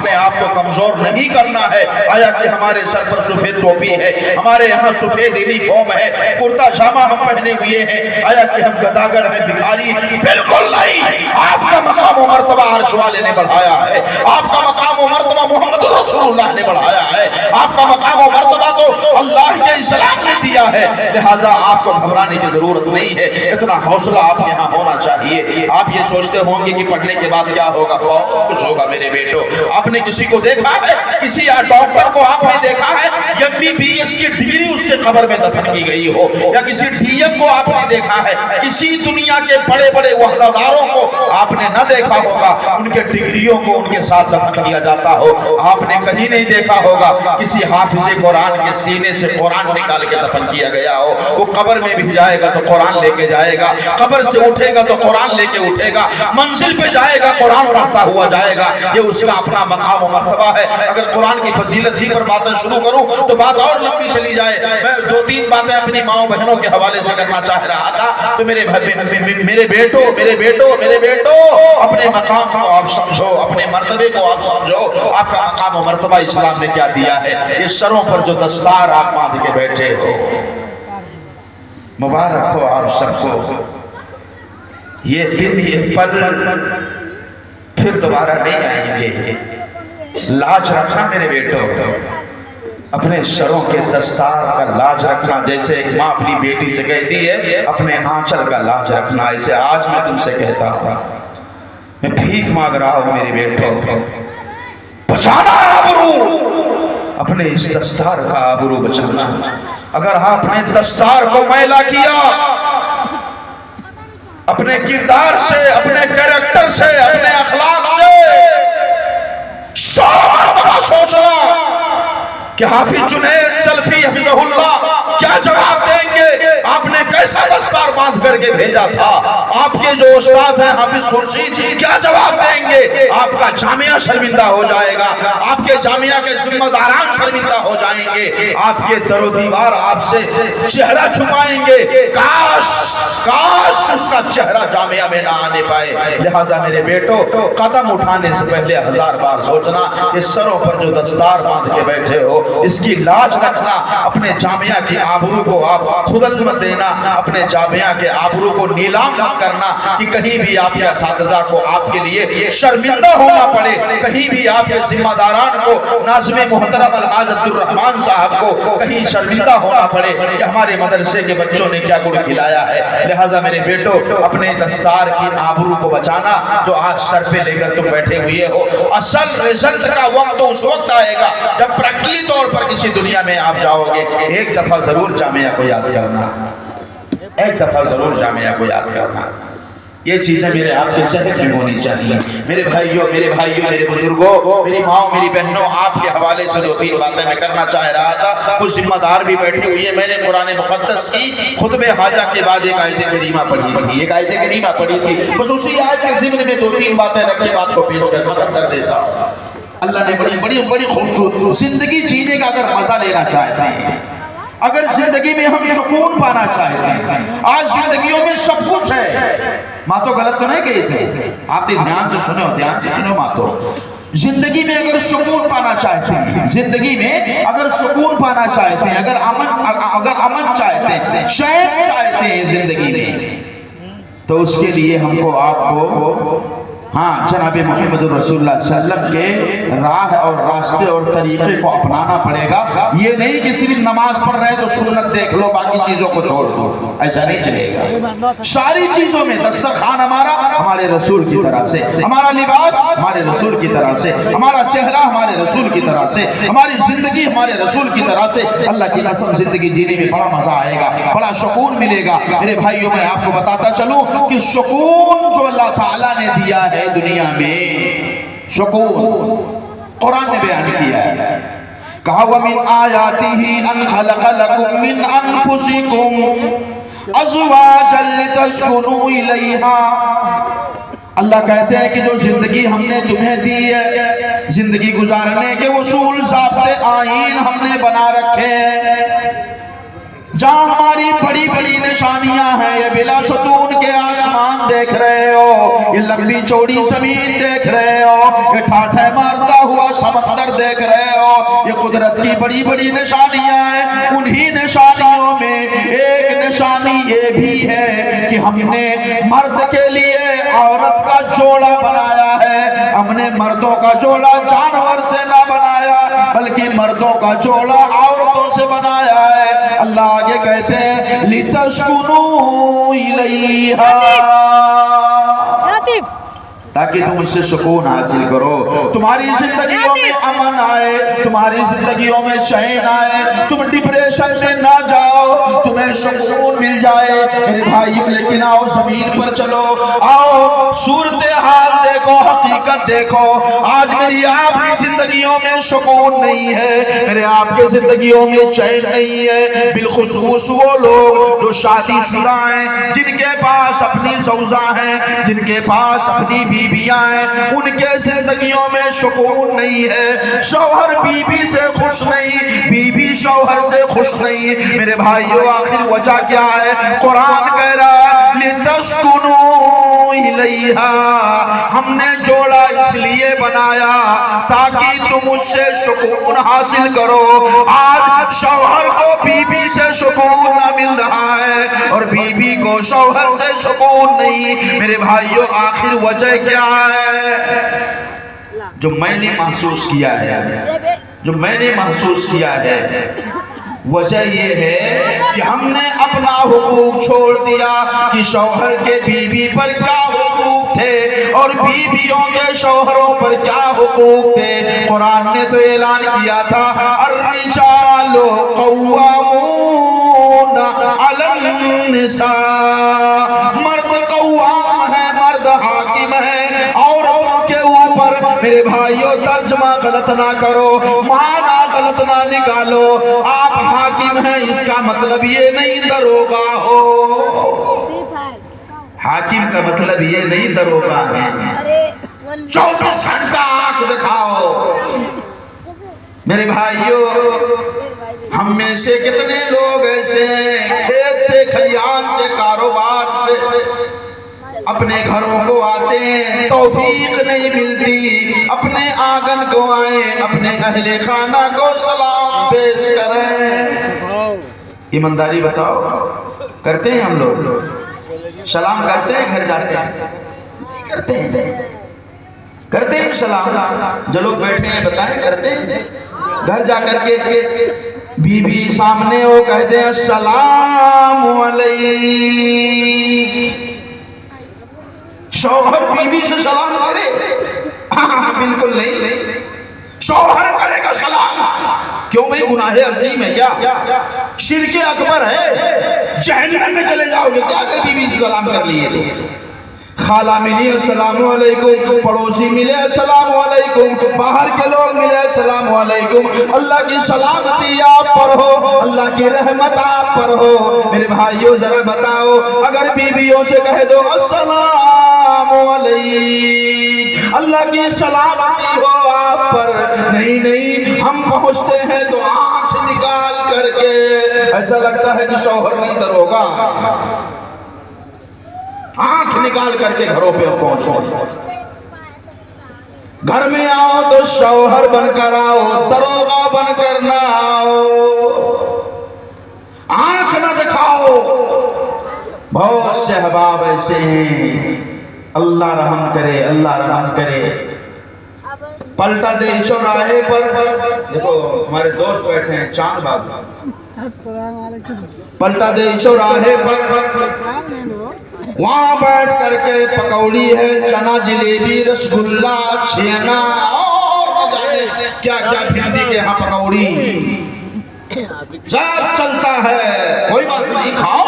اپنے آپ کو کمزور نہیں کرنا ہے۔ آیا کہ ہمارے سر پر سفید ٹوپی ہے، ہمارے یہاں سفید یونیفارم ہے، کرتا جامہ ہم پہنے ہوئے ہیں، آیا کہ ہم گداگر ہیں، بھکاری؟ بالکل نہیں۔ آپ کا مقام و مرتبہ عرش والے نے بڑھایا ہے، آپ کا مقام و مرتبہ محمد رسول اللہ نے بڑھایا ہے، آپ کا مقام و مرتبہ تو اللہ کے اسلام نے دیا ہے، لہٰذا آپ کو گھبرانے کی ضرورت نہیں ہے۔ اتنا حوصلہ آپ کے یہاں ہونا چاہیے۔ آپ یہ سوچتے ہوں گے کہ پڑھنے کے بعد کیا ہوگا؟ بہت کچھ ہوگا میرے بیٹو۔ آپ نے کسی کو دیکھا ہے، کسی ڈاکٹر کو آپ نے دیکھا ہے MBBS کی ڈگری اس کے قبر میں دفن کی گئی ہو، یا کسی DM کو آپ نے دیکھا ہے، کسی دنیا کے بڑے بڑے وحداداروں کو آپ نے نہ دیکھا ہوگا، ان کے ڈگریوں کو ان کے ساتھ دفن کیا جاتا ہو۔ آپ نے کہیں نہیں دیکھا ہوگا کسی حافظ قرآن کے سینے سے قرآن نکال کے دفن کیا گیا ہو۔ وہ قبر میں بھی جائے گا تو قرآن لے کے جائے گا، قبر سے اٹھے گا تو قرآن لے کے اٹھے گا، منزل پہ جائے گا قرآن پڑھتا ہوا جائے گا۔ یہ اس کا اپنا مقام و مرتبہ ہے۔ اگر قرآن کی فضیلت ہی پر باتیں شروع کروں تو بات اور لمبی چلی جائے۔ میں دو تین باتیں اپنی ماؤں بہنوں کے حوالے سے کرنا چاہ رہا تھا، تو میرے بیٹو اپنے مقام کو آپ سمجھو، اپنے مرتبے کو آپ سمجھو۔ آپ کا مقام و مرتبہ اسلام نے کیا دیا ہے؟ یہ سروں پر جو دستار آپ باندھ کے بیٹھے ہو، مبارک ہو آپ سب کو۔ یہ دن یہ پل پھر دوبارہ نہیں آئیں گے۔ لاج رکھنا میرے بیٹو، اپنے سروں کے دستار کا لاج رکھنا، جیسے ایک ماں اپنی بیٹی سے کہتی ہے اپنے آنچل کا لاج رکھنا، اسے آج میں تم سے کہتا ہوں۔ میں بھیک مانگ رہا ہوں میرے بیٹو، بچانا آبرو، اپنے اس دستار کا آبرو بچانا۔ اگر آپ نے دستار کو میلا کیا، اپنے کردار سے، اپنے کریکٹر سے، اپنے اخلاق سے سوچنا کہ حافظ جنید سلفی حفظہ اللہ کیا جواب دیں گے؟ آپ نے کیسا دستار باندھ کر کے بھیجا تھا؟ آپ کے جو استاذ ہیں حافظ خورشید کیا جواب دیں گے؟ آپ کا جامعہ شرمندہ ہو جائے گا، آپ کے جامعہ کے ذمہ داران شرمندہ ہو جائیں گے، آپ کے در و دیوار آپ سے چہرہ چھپائیں گے۔ کاش اس کا چہرہ جامعہ میں نہ آنے پائے۔ لہٰذا میرے بیٹو، قدم اٹھانے سے پہلے 1000 بار سوچنا، اس سروں پر جو دستار باندھ کے بیٹھے ہو اس کی لاج رکھنا، اپنے جامعہ کی آبرو کو آپ خودل مت دینا، اپنے جامعہ کے آبرو کو نیلام مت کرنا کہ کہیں بھی آپ کے اساتذہ کو آپ کے لیے شرمندہ ہونا پڑے، کہیں بھی آپ کے ذمہ داران کو، ناظم محترم الحاج عبدالرحمان صاحب کو کہیں شرمندہ ہونا پڑے کہ ہمارے مدرسے کے بچوں نے کیا گڑ کھلایا ہے۔ لہٰذا میرے بیٹو، اپنے دستار کی آبرو کو بچانا جو آج سر پہ لے کر تم بیٹھے ہوئے ہو۔ اصل رزلٹ کا وقت تو اس وقت آئے گا جب پریکٹیکلی طور پر کسی دنیا میں آپ جاؤ گے۔ ایک دفعہ ضرور جامعہ کو یاد کرنا، ایک دفعہ ضرور جامعہ کو یاد کرنا۔ یہ چیزیں میرے آپ کے ذہن میں ہونی چاہیے۔ میرے بھائیوں، میرے بزرگوں، میری ماؤں، میری بہنوں، آپ کے حوالے سے جو تین باتیں میں کرنا چاہ رہا تھا، کچھ ذمہ دار بھی بیٹھے ہوئے ہیں۔ میں نے قرآن مقدس کی خطبہ حاجہ کے بعد ایک آیت کریمہ پڑھی تھی، بس اسی آیت کے ضمن میں دو تین باتیں رکھ کے بات کو پیش کر ختم کر دیتا ہوں۔ اللہ نے بڑی خوبصورت زندگی جینے کا اگر مزہ لینا چاہتے ہیں، اگر زندگی میں ہم سکون پانا چاہتے ہیں، آج زندگیوں میں سب کچھ ہے۔ ماں تو غلط تو نہیں کہی تھے، آپ نے دھیان سے سنو ماں تو زندگی میں اگر سکون پانا چاہتے ہیں، زندگی میں اگر سکون پانا چاہتے ہیں، اگر امن چاہتے ہیں، شعر چاہتے ہیں زندگی میں، تو اس کے لیے ہم کو آپ کو جناب محمد رسول اللہ صلی اللہ علیہ وسلم کے راہ اور راستے اور طریقے کو اپنانا پڑے گا۔ یہ نہیں کہ صرف نماز پڑھ رہے تو سنت دیکھ لو، باقی چیزوں کو چھوڑ دو، ایسا نہیں چلے گا۔ ساری چیزوں میں دسترخوان ہمارا ہمارے رسول کی طرح سے، ہمارا لباس ہمارے رسول کی طرح سے، ہمارا چہرہ ہمارے رسول کی طرح سے، ہماری زندگی ہمارے رسول کی طرح سے۔ اللہ کی قسم زندگی جینے میں بڑا مزہ آئے گا، بڑا سکون ملے گا۔ میرے بھائیوں، میں آپ کو بتاتا چلوں کہ سکون جو اللہ تعالیٰ نے دیا ہے دنیا میں، سکون قرآن نے بیان کیا ہے، کہا وَمِنْ آيَاتِهِ أَنْ خَلَقَ لَكُم مِّنْ أَنفُسِكُمْ أَزْوَاجًا لِتَسْكُنُوا إِلَيْهَا۔ اللہ کہتے ہیں کہ جو زندگی ہم نے تمہیں دی ہے، زندگی گزارنے کے اصول ضابطے آئین ہم نے بنا رکھے ہیں۔ جہاں ہماری بڑی بڑی نشانیاں ہیں، یہ بلا شتون کے آسمان دیکھ رہے ہو، یہ لمبی چوڑی زمین دیکھ رہے ہو، یہ ٹھاٹھے مارتا ہوا سمندر دیکھ رہے ہو، یہ قدرت کی بڑی بڑی نشانیاں ہیں۔ انہی نشانیوں میں ایک نشانی یہ بھی ہے کہ ہم نے مرد کے لیے عورت کا جوڑا بنایا ہے۔ ہم نے مردوں کا جوڑا جانور سے نہ بنایا، بلکہ مردوں کا جوڑا عورتوں سے بنایا ہے۔ اللہ آگے کہتے ہیں لِتَسْكُنُوا إِلَيْهَا، تاکہ تم اس سے سکون حاصل کرو، تمہاری زندگیوں میں امن آئے، تمہاری زندگیوں میں چین آئے، تم ڈپریشن میں نہ جاؤ، تمہیں سکون مل جائے۔ میرے بھائیوں لیکن آؤ زمین پر چلو، آؤ صورتحال دیکھو، حقیقت دیکھو۔ آج میری آپ کی زندگیوں میں سکون نہیں ہے، میرے آپ کے زندگیوں میں چین نہیں ہے، بالخصوص وہ لوگ جو شادی شدہ ہیں، جن کے پاس اپنی زوجہ ہیں، جن کے پاس اپنی بیویاں ہیں، ان کے زندگیوں میں سکون نہیں ہے۔ شوہر بیوی سے خوش نہیں، بیوی شوہر سے خوش نہیں۔ میرے بھائیو آخر وجہ کیا ہے؟ قرآن کہہ رہا ہے لِتَسْكُنُوا إِلَيْهَا، ہم نے جوڑا اس لیے بنایا تاکہ تم اس سے سکون حاصل کرو۔ آج شوہر کو بیوی سے سکون نہ مل رہا ہے اور بیوی کو شوہر سے سکون نہیں۔ میرے بھائیو آخر وجہ کیا ہے؟ جو میں نے محسوس کیا ہے، جو میں نے محسوس کیا ہے، وجہ یہ ہے کہ ہم نے اپنا حقوق چھوڑ دیا کہ شوہر کے بیوی پر کیا حقوق تھے اور بیویوں کے شوہروں پر کیا حقوق تھے۔ قرآن نے تو اعلان کیا تھا الرجال قوامون علی النساء، مرد قوام ہے، مرد حاکم ہے عورتوں کے اوپر۔ میرے بھائیو ترجمہ غلط نہ کرو، معنی غلط نہ نکالو۔ آپ حاکم ہیں اس کا مطلب یہ نہیں دروغہ ہو، حاکم کا مطلب یہ نہیں دروغہ ہے 24 گھنٹہ آنکھ دکھاؤ۔ میرے بھائیو ہم میں سے کتنے لوگ ایسے ہیں کھیت سے، کھلیان سے، کاروبار سے اپنے گھروں کو آتے ہیں، توفیق نہیں ملتی اپنے آنگن کو آئیں، اپنے اہل خانہ کو سلام پیش کریں۔ ایمانداری بتاؤ، کرتے ہیں ہم لوگ؟ سلام کرتے ہیں گھر جاتے ہیں؟ کرتے ہیں، کرتے ہیں سلام؟ جو لوگ بیٹھے ہیں بتائیں کرتے ہیں؟ گھر جا کر کے بیوی سامنے ہو کہتے ہیں السلام علیکم، شوہر بیوی سے سلام کرے؟ بالکل نہیں، شوہر کرے گا سلام۔ کیوں بھئی گناہ عظیم ہے کیا؟ شرک اکبر ہے، جہنم میں چلے جاؤ گے کیا اگر بیوی سے سلام کر لیے؟ خالہ ملی السلام علیکم، پڑوسی ملے السلام علیکم، باہر کے لوگ ملے السلام علیکم۔ اللہ کی سلامتی آپ پر ہو، اللہ کی رحمت آپ پر ہو۔ میرے بھائیو ذرا بتاؤ، اگر بیویوں سے کہہ دو السلام علیکم، اللہ کی سلامتی ہو آپ پر، نہیں ہم پہنچتے ہیں تو آنکھ نکال کر کے ایسا لگتا ہے کہ شوہر نہیں دروغہ، آنکھ نکال کر کے گھروں پہ پہنچو۔ گھر میں آؤ تو شوہر بن کر آؤ، دروغہ بن کر نہ آؤ، آنکھ نہ دکھاؤ۔ بہت سے احباب ایسے ہیں، اللہ رحم کرے، اللہ رحم کرے۔ پلٹا دے چوراہے پر، دیکھو ہمارے دوست بیٹھے ہیں چاند باغ، پلٹا دے چوراہے پر وہاں بیٹھ کر کے پکوڑی ہے، چنا جلیبی رسگلہ چھینا اور نہ جانے کیا کیا بھنڈی کے ہاں پکوڑی سب چلتا ہے، کوئی بات نہیں کھاؤ۔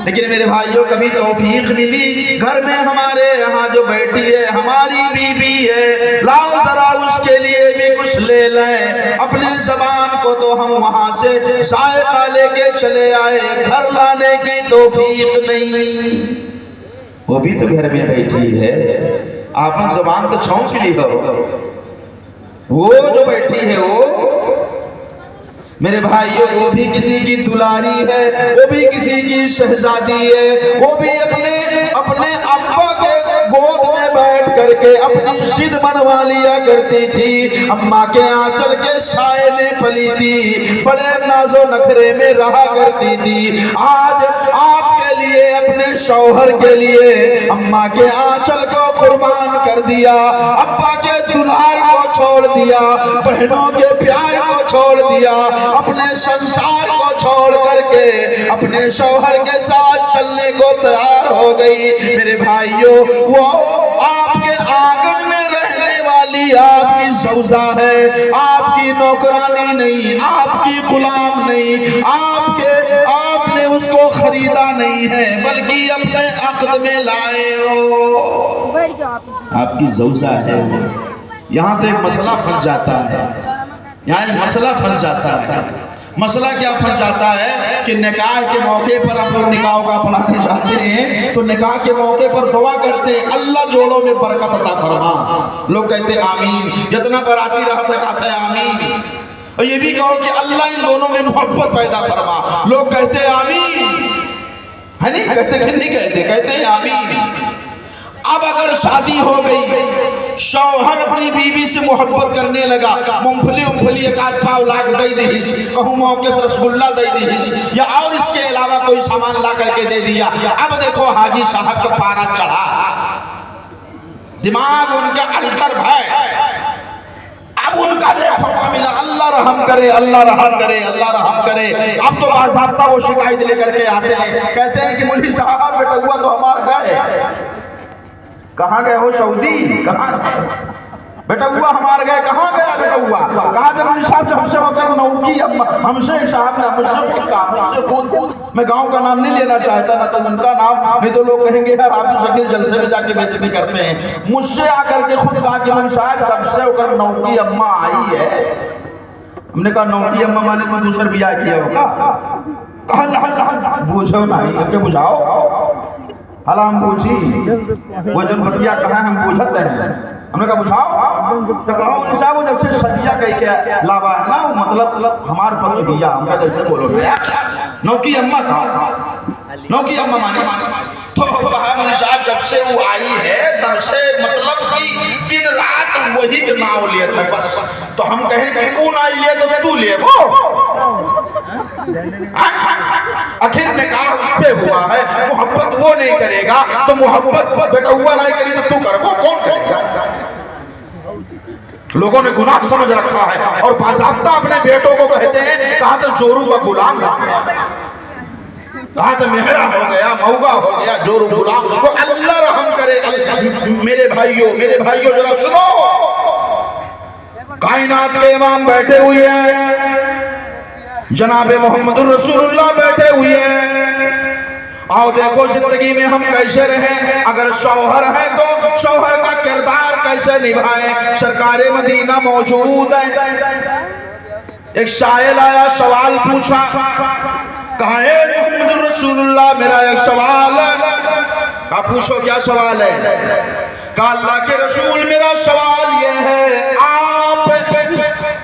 لیکن میرے بھائیوں کبھی توفیق ملی گھر میں ہمارے یہاں جو بیٹھی ہے ہماری بیوی ہے، لاؤ ذرا اس کے لیے بھی کچھ لے لیں۔ اپنے زبان کو تو ہم وہاں سے ذائقہ لے کے چلے آئے، گھر لانے کی توفیق نہیں۔ وہ بھی تو گھر میں بیٹھی ہے، آپ زبان تو چھونک لی ہو، وہ جو بیٹھی ہے وہ میرے بھائیو وہ بھی کسی کی دلاری ہے، وہ بھی کسی کی شہزادی ہے، وہ بھی اپنے ابا کے گود میں بیٹھ کر کے اپنی ضد منوا لیا کرتی تھی، اماں کے آنچل کے سائے میں پلی تھی، بڑے ناز و نخرے میں رہا کرتی تھی۔ آج آپ کے لیے اپنے شوہر کے لیے اماں کے آنچل کو قربان کر دیا، ابا کے دلار کو چھوڑ دیا، بہنوں کے پیار کو چھوڑ دیا، اپنے سنسار کو چھوڑ کر کے اپنے شوہر کے ساتھ چلنے کو تیار ہو گئی۔ میرے بھائیوں، وہ آپ کے آنگن میں رہنے والی آپ کی زوجہ ہے، آپ کی نوکرانی نہیں، آپ کی غلام نہیں، آپ نے اس کو خریدا نہیں ہے بلکہ اپنے عقد میں لائے ہو، آپ کی زوجہ ہے۔ یہاں تو ایک مسئلہ پھنس جاتا ہے، یہاں ایک مسئلہ پھنس جاتا ہے۔ مسئلہ کیا پھنس جاتا ہے کہ نکاح کے موقع پر ہم لوگ نکاح کا پڑھانے جاتے ہیں تو نکاح کے موقع پر دعا کرتے ہیں اللہ جوڑوں میں برکت عطا فرما، لوگ کہتے ہیں آمین، جتنا براتی رہا تھا کہتے ہیں آمین، اور یہ بھی کہو کہ اللہ ان دونوں میں محبت پیدا فرما، لوگ کہتے ہیں آمین، ہے نہیں؟ کہتے کہ نہیں کہتے، کہتے ہیں آمین۔ اب اگر شادی ہو گئی، شوہر اپنی بیوی سے محبت کرنے لگا، ممفلی ایک آدھ پاؤ لاکھ دے دیس، کہوں موقع سے رسگلہ دے دیس، یا اور اس کے علاوہ کوئی سامان لا کر کے دے دیا، اب دیکھو حاجی صاحب کا پارا چڑھا، دماغ ان کا الٹر ہے، اب ان کا دیکھو ملا، اللہ رحم کرے، اللہ رحم کرے، اللہ رحم کرے۔ اب تو باضابطہ وہ شکایت لے کر کے آتے ہیں، کہتے ہیں کہ مولوی صاحب بیٹا ہوا تو ہمارا گئے، کہاں گئے ہو سعودی، کہاں بیٹا ہوا ہمارا گئے، کہاں گیا بیٹا ہوا، کہا جب مولوی صاحب سے ہم سے ہو کر نوکی ہم سے صاحب نے ہم سے پھکا، ہم سے خود، میں گاؤں کا نام نہیں لینا چاہتا نہ تو ان کا نام، نہیں تو لوگ کہیں گے یار آپ شکل جلسے میں جا کے بیعزتی کرتے ہیں، مجھ سے آ کر کے خود کہا کہ مولوی صاحب جب سے ہو کر نوکی اماں آئی ہے، ہم نے کہا نوکی اماں مانے تو دوسر بیاہ کیا ہوگا، کہا بوجھو نہیں، کہ بجھاؤ، حالا ہم بوجھی، وہ جن بطیہ کہاں ہم بوجھتے ہیں، ہم نے کہا بجھاؤ، تو کہا انہوں صاحب وہ جب سے شدیہ کہی کہ لاوا ہے نا، وہ مطلب ہمار پر بھیا، ہم کہتے ایسے بولو رہے نوکی اماں کہا، نوکی اماں مانے، تو کہا انہوں صاحب جب سے وہ آئی ہے تب سے مطلب کہ دن رات وہی کے ناؤ لیے تھے بس، تو ہم کہیں کہ کون آئی لیے تو لیے وہ آخر نکاح اس پہ ہوا ہے، محبت وہ نہیں کرے گا تو محبت بیٹا ہوا نہیں کری تو کر، وہ کون کرے گا؟ لوگوں نے گناہ سمجھ رکھا ہے اور باضابطہ اپنے بیٹوں کو کہتے ہیں کہاں تو جورو کا غلام ہو گیا، کہاں تو مہرہ ہو گیا، موگا ہو گیا، جورو غلام، وہ اللہ رحم کرے۔ میرے بھائیوں ذرا سنو، کائنات کے امام بیٹھے ہوئے ہیں، جناب محمد رسول اللہ بیٹھے ہوئے ہیں، آؤ دیکھو زندگی میں ہم کیسے رہیں، اگر شوہر ہیں تو شوہر کا کردار کیسے نبھائیں۔ سرکار مدینہ موجود ہے، ایک سائل آیا، سوال پوچھا، کہا اے محمد رسول اللہ میرا ایک سوال ہے، کہا پوچھو کیا سوال ہے، کہا اللہ کے رسول میرا سوال یہ ہے آپ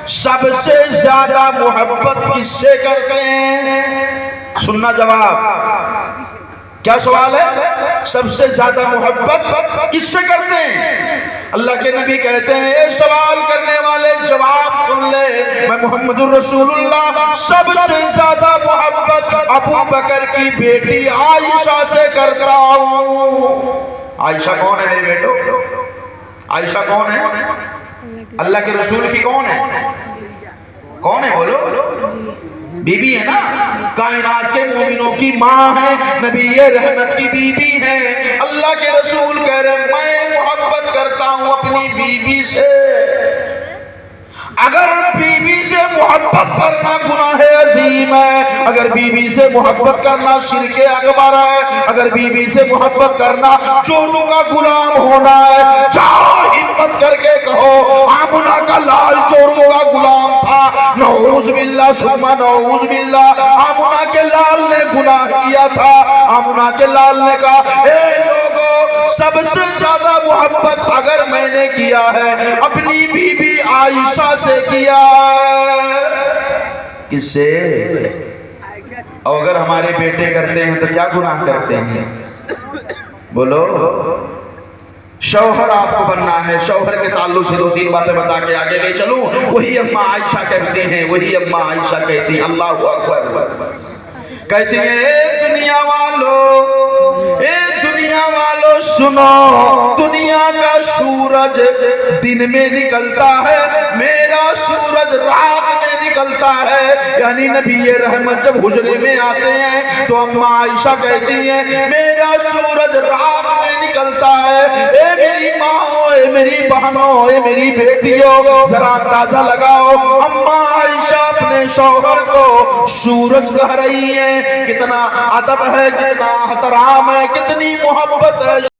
سب سے زیادہ محبت کس سے کرتے ہیں؟ سننا جواب، کیا سوال ہے؟ سب سے زیادہ محبت کس سے کرتے ہیں؟ اللہ کے نبی کہتے ہیں اے سوال کرنے والے جواب سن لے، میں محمد الرسول اللہ سب سے زیادہ محبت ابو بکر کی بیٹی عائشہ سے کرتا ہوں۔ عائشہ کون ہے میرے بیٹو؟ عائشہ کون ہے؟ اللہ کے رسول کی کون ہے؟ کون ہے بولو؟ بی بی ہے نا، کائنات کے مومنوں کی ماں ہے، نبی رحمت کی بی بی ہے۔ اللہ کے رسول کہہ رہے میں محبت کرتا ہوں اپنی بی بی سے۔ اگر بی بی سے محبت کرنا گناہ عظیم ہے، اگر بی بی سے محبت کرنا شرک اکبر ہے، اگر بی بی سے محبت کرنا چوروں کا غلام ہونا ہے، جاؤ ہمت کر کے کہو آمنہ کا لال چوروں کا غلام تھا، نعوذ باللہ ثم نعوذ باللہ، آمنہ کے لال نے گناہ کیا تھا۔ آمنہ کے لال نے کہا اے لوگوں سب سے زیادہ محبت اگر میں نے کیا ہے اپنی بی بی عائشہ سے کیا ہے۔ کس سے؟ اور اگر ہمارے بیٹے کرتے ہیں تو کیا گناہ کرتے ہیں؟ بولو. شوہر آپ کو بننا ہے. شوہر کے تعلق سے دو تین باتیں بتا کے آگے لے چلوں. وہی اماں عائشہ کہتی ہیں, وہی اماں عائشہ کہتی ہیں, اللہ اکبر, کہتی ہیں اے دنیا والو, اے دنیا والو سنو, دنیا کا سورج دن میں نکلتا ہے, میرا سورج رات میں نکلتا ہے. یعنی نبی رحمت جب حجرے میں آتے ہیں تو اماں عائشہ کہتی ہیں میرا سورج رات میں نکلتا ہے. اے میری ماں, اے میری بہنوں, اے میری بیٹیوں, ذرا اندازہ لگاؤ اماں عائشہ اپنے شوہر کو سورج کہہ رہی ہیں. کتنا ادب ہے, کتنا احترام ہے, کتنی محبت ہے.